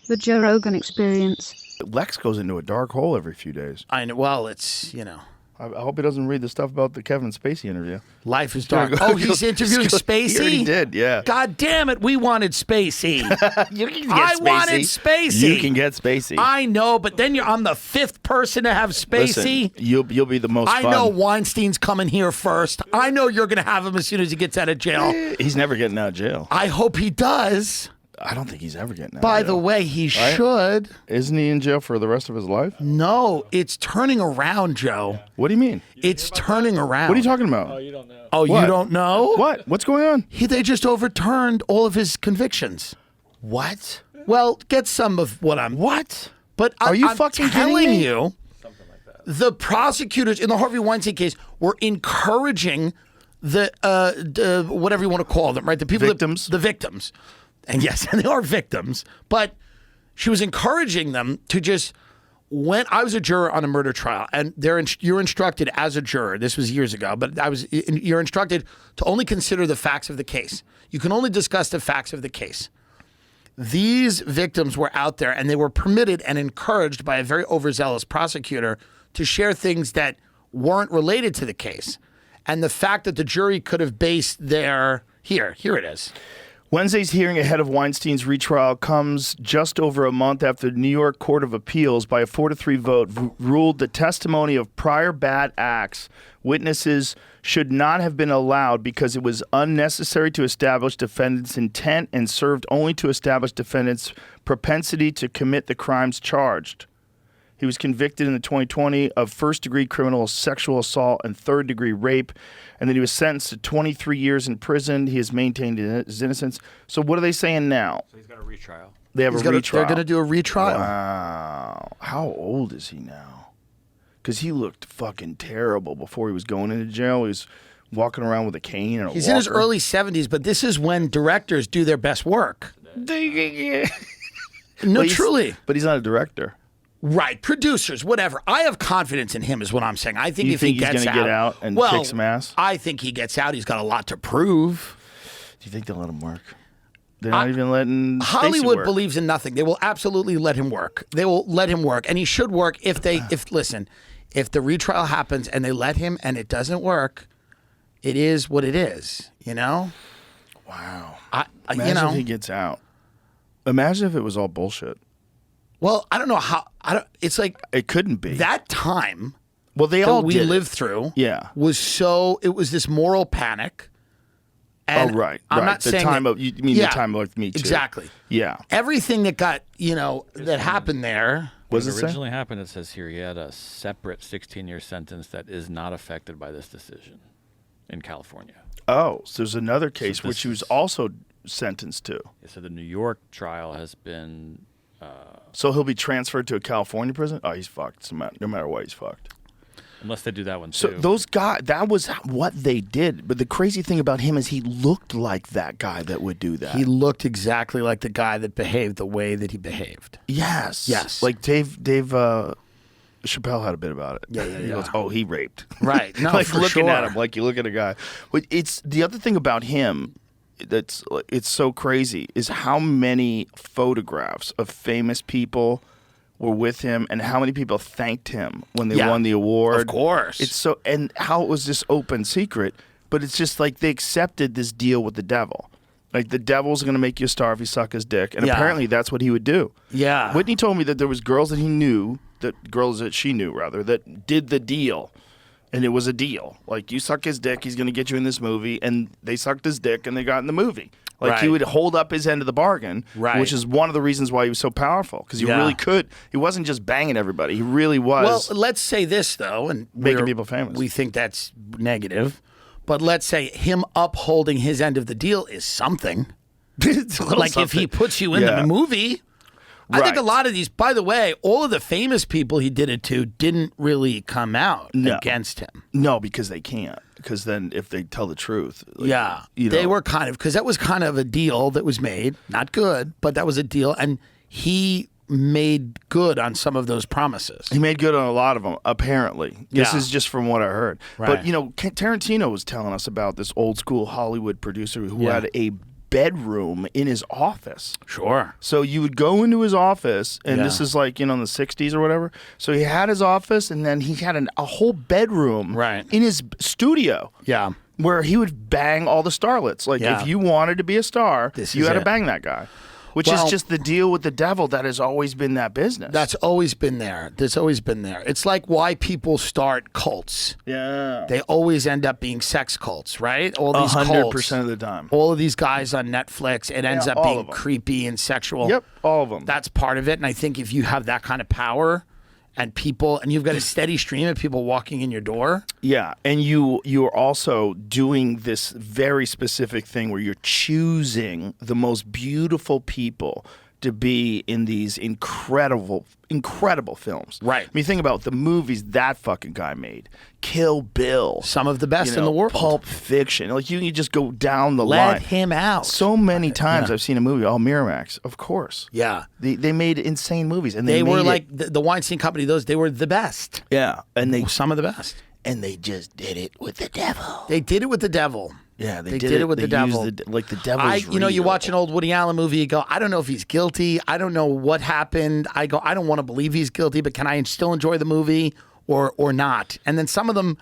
The Joe Rogan Experience. Lex goes into a dark hole every few days. I know. Well, it's, you know. I hope he doesn't read the stuff about the Kevin Spacey interview. Life is dark. Oh, he's interviewing Spacey? He already did, yeah. God damn it, we wanted Spacey. You can get I Spacey. wanted Spacey. You can get Spacey. I know, but then I'm the fifth person to have Spacey. Listen, you'll be the most fun. I know Weinstein's coming here first. I know you're going to have him as soon as he gets out of jail. He's never getting out of jail. I hope he does. I don't think he's ever getting out By of jail. the way, he should. Isn't he in jail for the rest of his life? No, it's turning around, Joe. What do you mean? It's turning around. What are you talking about? Oh, you don't know. Oh, What? you don't know? What? What's going on? They just overturned all of his convictions. What? Well, get some of what I'm... What? But Are you I'm fucking telling kidding me? you, Something like that. the prosecutors in the Harvey Weinstein case were encouraging the whatever you want to call them, right? The people, Victims. the victims, and yes, and they are victims. But she was encouraging them to just. When I was a juror on a murder trial, and you're instructed as a juror. This was years ago, but you're instructed to only consider the facts of the case. You can only discuss the facts of the case. These victims were out there, and they were permitted and encouraged by a very overzealous prosecutor to share things that weren't related to the case. And the fact that the jury could have based their here it is. Wednesday's hearing ahead of Weinstein's retrial comes just over a month after the New York Court of Appeals, by a 4-3 vote, ruled the testimony of prior bad acts witnesses should not have been allowed because it was unnecessary to establish defendant's intent and served only to establish defendant's propensity to commit the crimes charged. He was convicted in the 2020 of first-degree criminal sexual assault and third-degree rape, and then he was sentenced to 23 years in prison. He has maintained his innocence. So what are they saying now? So he's got a retrial. They have a retrial. They're going to do a retrial. Wow. How old is he now? Because he looked fucking terrible before he was going into jail. He was walking around with a cane and a He's walker. in his early 70s, but this is when directors do their best work. No, truly. But he's not a director. Right, producers, whatever. I have confidence in him is what I'm saying. I think You if think he he's gets gonna get out and kick some ass? I think he gets out. He's got a lot to prove. Do you think they'll let him work? They're not even letting Spacey Hollywood work. believes in nothing. They will absolutely let him work. They will let him work, and he should work if the retrial happens and they let him and it doesn't work, it is what it is, you know? Wow. Imagine if he gets out. Imagine if it was all bullshit. Well, I don't know how. It's like It couldn't be. that time. Well, they that all we did it. lived through. Yeah. It was this moral panic. And right. I'm right. not the saying time that- of you mean Yeah, the time of Me Too. Exactly. Yeah. Everything that got that happened there. What does What it say? originally happened, it says here, he had a separate 16-year sentence that is not affected by this decision in California. Oh, so there's another case this which he was is- also sentenced to. So the New York trial has been... So he'll be transferred to a California prison? Oh, he's fucked. No matter what, he's fucked. Unless they do that one, So too. those guys, that was what they did. But the crazy thing about him is he looked like that guy that would do that. He looked exactly like the guy that behaved the way that he behaved. Yes. Yes. Like Dave Chappelle had a bit about it. Yeah. He goes, "Oh, he raped." Right. No, like for looking at sure. him, like you look at a guy. But it's the other thing about him it's so crazy is how many photographs of famous people were with him and how many people thanked him when they won the award. Of course. It's so, and how it was this open secret, but it's just like they accepted this deal with the devil. Like the devil's going to make you a star if you suck his dick. And apparently that's what he would do. Yeah. Whitney told me that there was girls that he knew, that she knew rather, that did the deal. And it was a deal. Like, you suck his dick, he's going to get you in this movie. And they sucked his dick and they got in the movie. Like, he Right. would hold up his end of the bargain, Right. which is one of the reasons why he was so powerful. Because he really could. He wasn't just banging everybody. He really was. Well, let's say this, though. And Making people famous. We think that's negative. But let's say him upholding his end of the deal is something. It's a little Like if he something. puts you in the movie. I think a Right. lot of these, by the way, all of the famous people he did it to didn't really come out against him. No, because they can't. Because then if they tell the truth. Like, Yeah. you They know. were kind of, because that was kind of a deal that was made. Not good, but that was a deal. And he made good on some of those promises. He made good on a lot of them, apparently. This Yeah. is just from what I heard. Right. But, Tarantino was telling us about this old school Hollywood producer who had a bedroom in his office. Sure. So you would go into his office, and this Yeah. is like, in the 60s or whatever. So he had his office, and then he had a whole bedroom Right. in his studio. Yeah. Where he would bang all the starlets. Like, Yeah. if you wanted to be a star, This you is had to it. bang that guy. Which Well- is just the deal with the devil that has always been that business. That's always been there. There's always been there. It's like why people start cults. yeah. They always end up being sex cults, right? All these 100% cults. of the time. All of these guys on Netflix, it ends up all being of 'em. creepy and sexual. Yep, all of them. That's part of it. And I think if you have that kind of power and people, and you've got a steady stream of people walking in your door. Yeah, and you're also doing this very specific thing where you're choosing the most beautiful people to be in these incredible films. Right. I mean, think about the movies that fucking guy made. Kill Bill. Some of the best you in know, the world. Pulp Fiction. Like, you just go down the Let line. him out. So many times I've seen a movie. Oh, Miramax, of course. Yeah. They made insane movies, and They were made like it, the Weinstein Company. They were the best. yeah, and they Some of the best. just did it with the devil. They did it with the devil. Yeah, They did it with they the devil. used the devil's You real. watch an old Woody Allen movie, you go, I don't know if he's guilty. I don't know what happened. I go, I don't want to believe he's guilty, but can I still enjoy the movie or not? And then some of them,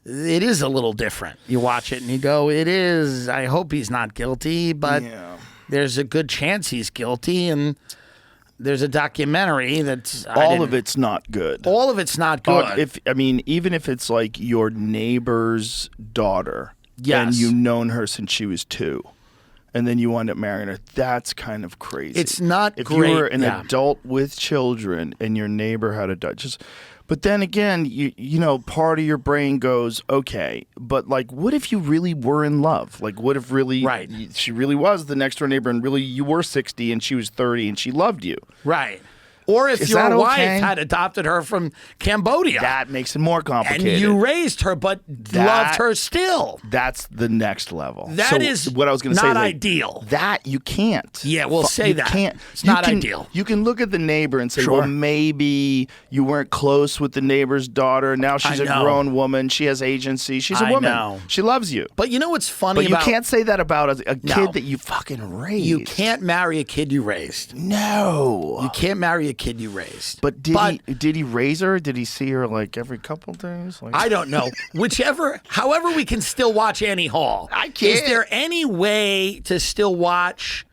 it is a little different. You watch it and you go, it is. I hope he's not guilty, but Yeah. there's a good chance he's guilty. And there's a documentary that's All of it's not good. All of it's not good. Even if it's like your neighbor's daughter, and Yes. you've known her since she was 2, and then you wind up marrying her, that's kind of crazy. It's not if great, you were an yeah. adult with children and your neighbor had a daughter. But then again, you know, part of your brain goes, okay, but like, what if you really were in love? Like, what if really Right. she really was the next door neighbor, and really you were 60 and she was 30 and she loved you? Right. Or if Is your that wife okay? had adopted her from Cambodia. That makes it more and complicated. you raised her, but loved her still. That's the next level. That So is what I was going to say. not is, like, ideal. That you can't. Yeah, we'll say you that. Can't. It's You not can- ideal. You can look at the neighbor and say, Sure. well, maybe you weren't close with the neighbor's daughter. Now she's I a know. grown woman. She has agency. She's a I woman. know. She loves you. But you know what's funny But you about can't say that about a No. kid that you fucking raised. you can't marry a kid you raised. No. You can't marry a kid you raised. But did he raise her? Did he see her like every couple days? Like, I don't know. However, we can still watch Annie Hall. I can't. Is there any way to still watch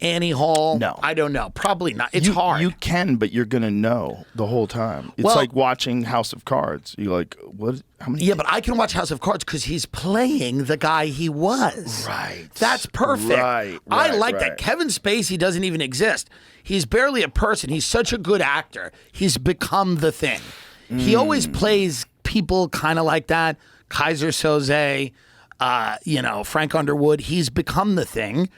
Annie Hall? No. I don't know. Probably not. It's you, hard. You can, but you're gonna know the whole time. It's Well- like watching House of Cards. You're like, what? How many? Yeah, but I can watch House of Cards because he's playing the guy he was. Right. That's perfect. Right, I right, like that. right. Kevin Spacey doesn't even exist. He's barely a person. He's such a good actor. He's become the thing. He always plays people kind of like that. Kaiser Soze, Frank Underwood. He's become the thing,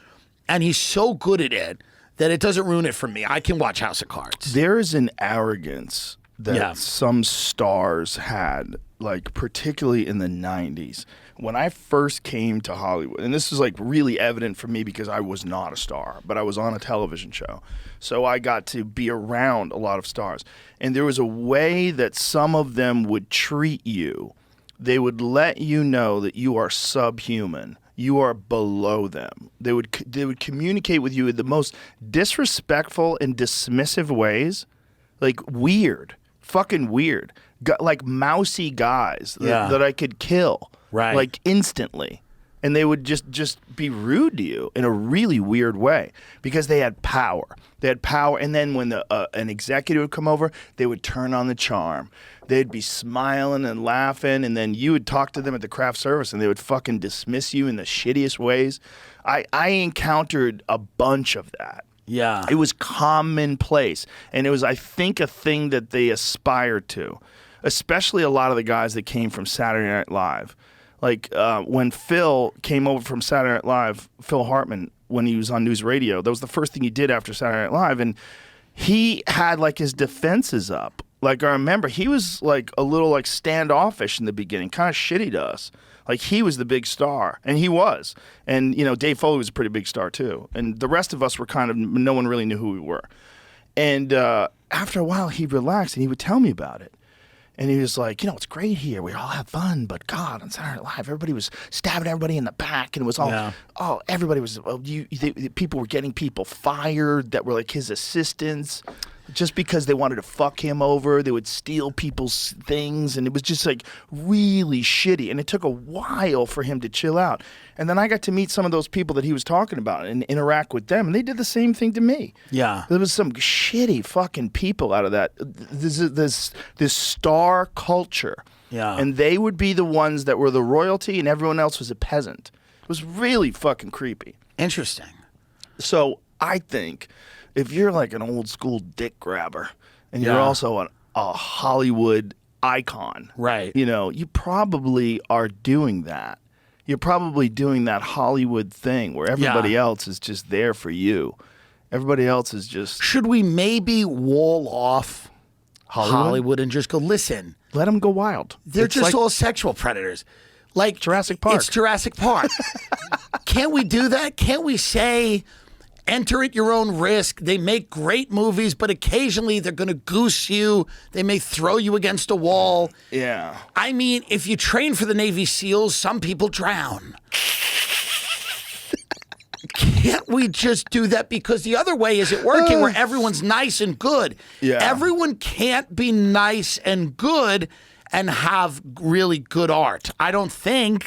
and he's so good at it that it doesn't ruin it for me. I can watch House of Cards. There is an arrogance that Yeah. some stars had, like particularly in the 90s. When I first came to Hollywood, and this is like really evident for me because I was not a star, but I was on a television show. So I got to be around a lot of stars. And there was a way that some of them would treat you. They would let you know that you are subhuman. You are below them. They would communicate with you in the most disrespectful and dismissive ways, like weird, fucking weird, like mousy guys Yeah. that I could kill, Right. like instantly, and they would just be rude to you in a really weird way because they had power. They had power, and then when an executive would come over, they would turn on the charm. They'd be smiling and laughing, and then you would talk to them at the craft service, and they would fucking dismiss you in the shittiest ways. I encountered a bunch of that. Yeah. It was commonplace, and it was, I think, a thing that they aspired to, especially a lot of the guys that came from Saturday Night Live. Like when Phil came over from Saturday Night Live, Phil Hartman, when he was on News Radio, that was the first thing he did after Saturday Night Live, and he had like his defenses up. Like I remember, he was like a little like standoffish in the beginning, kind of shitty to us. Like he was the big star, and he was. And Dave Foley was a pretty big star too. And the rest of us were kind of, no one really knew who we were. And after a while, he relaxed and he would tell me about it. And he was like, it's great here. We all have fun, but God, on Saturday Night Live, everybody was stabbing everybody in the back, and it was all, everybody was, people were getting people fired that were like his assistants just because they wanted to fuck him over. They would steal people's things, and it was just like really shitty. And it took a while for him to chill out. And then I got to meet some of those people that he was talking about and interact with them, and they did the same thing to me. Yeah. There was some shitty fucking people out of that. This star culture. Yeah. And they would be the ones that were the royalty, and everyone else was a peasant. It was really fucking creepy. Interesting. So I think if you're like an old school dick grabber and you're also a Hollywood icon, right? You probably are doing that. You're probably doing that Hollywood thing where everybody else is just there for you. Everybody else is just... Should we maybe wall off Hollywood and just go, listen. Let them go wild. They're just all sexual predators. Like Jurassic Park. It's Jurassic Park. Can't we do that? Can't we say... Enter at your own risk. They make great movies, but occasionally they're going to goose you. They may throw you against a wall. Yeah. I mean, if you train for the Navy SEALs, some people drown. Can't we just do that? Because the other way isn't working where everyone's nice and good. Yeah. Everyone can't be nice and good and have really good art. I don't think.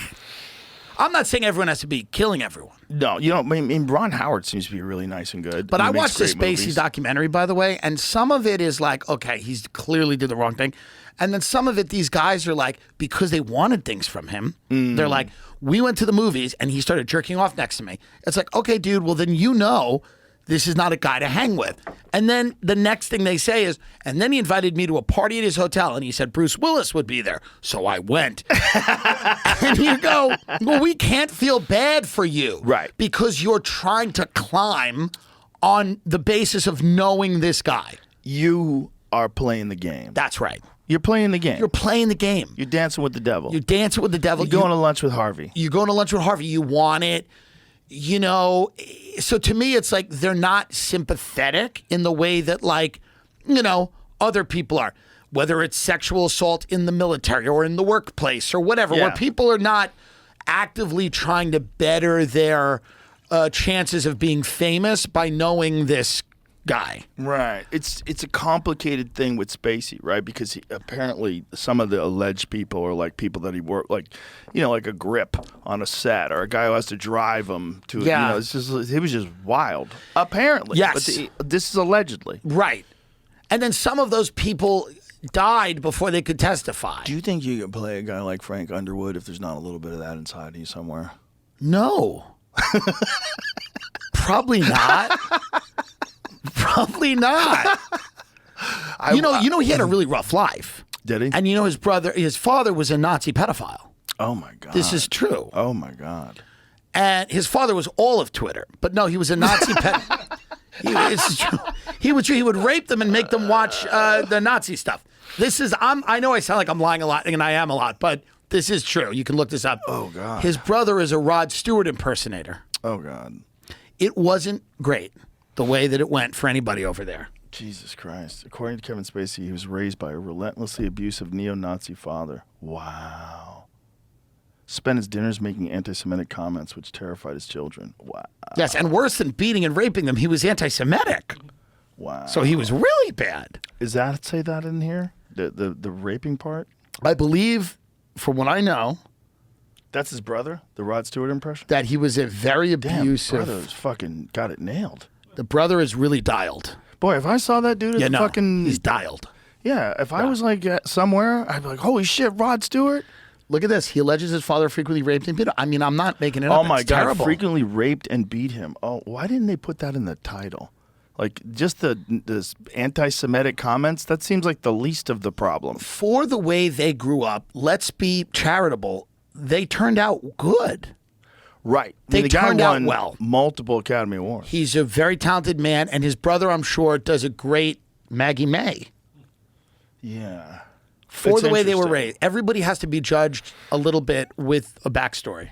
I'm not saying everyone has to be killing everyone. No, I mean, Ron Howard seems to be really nice and good. But He I makes watched the great Spacey movies. documentary, by the way, and some of it is like, okay, he's clearly did the wrong thing. And then some of it, these guys are like, because they wanted things from him, they're like, we went to the movies and he started jerking off next to me. It's like, okay, dude, well, then this is not a guy to hang with. And then the next thing they say is, and then he invited me to a party at his hotel, and he said Bruce Willis would be there. So I went. And you go, well, we can't feel bad for you. Right. Because you're trying to climb on the basis of knowing this guy. You are playing the game. That's right. You're playing the game. You're playing the game. You're dancing with the devil. You're dancing with the devil. You're going to lunch with Harvey. You're going to lunch with Harvey. You want it. So to me, it's like they're not sympathetic in the way that, like, other people are. Whether it's sexual assault in the military or in the workplace or whatever, where people are not actively trying to better their chances of being famous by knowing this guy. Right. It's a complicated thing with Spacey, right? Because apparently some of the alleged people are like people that he worked, like, like a grip on a set or a guy who has to drive him to, it was just wild. Apparently. Yes. But this is allegedly. Right. And then some of those people died before they could testify. Do you think you could play a guy like Frank Underwood if there's not a little bit of that inside of you somewhere? No. Probably not. Probably not. He had a really rough life. Did he? And his father was a Nazi pedophile. Oh my God. This is true. Oh my God. And his father was all of Twitter, but no, he was a Nazi pedophile. It's true. He would rape them and make them watch the Nazi stuff. I know I sound like I'm lying a lot, and I am a lot, but this is true. You can look this up. Oh God. His brother is a Rod Stewart impersonator. Oh God. It wasn't great the way that it went for anybody over there. Jesus Christ. According to Kevin Spacey, he was raised by a relentlessly abusive neo-Nazi father. Wow. Spent his dinners making anti-Semitic comments which terrified his children. Wow. Yes, and worse than beating and raping them, he was anti-Semitic. Wow. So he was really bad. Is that, say that in here? The raping part? I believe, from what I know, that's his brother? The Rod Stewart impression? that he was a very abusive... Damn, brother's fucking got it nailed. The brother is really dialed. Boy, if I saw that dude at fucking... he's dialed. Yeah, if I was like somewhere, I'd be like, holy shit, Rod Stewart? Look at this. He alleges his father frequently raped and beat him. I mean, I'm not making it up. Oh my It's God, terrible. frequently raped and beat him. Oh, why didn't they put that in the title? Like, just this anti-Semitic comments, that seems like the least of the problem. For the way they grew up, let's be charitable, they turned out good. Right. They the guy turned out won well. multiple Academy Awards. He's a very talented man, and his brother, I'm sure, does a great Maggie May. Yeah. For It's the way they were interesting. raised. Everybody has to be judged a little bit with a backstory.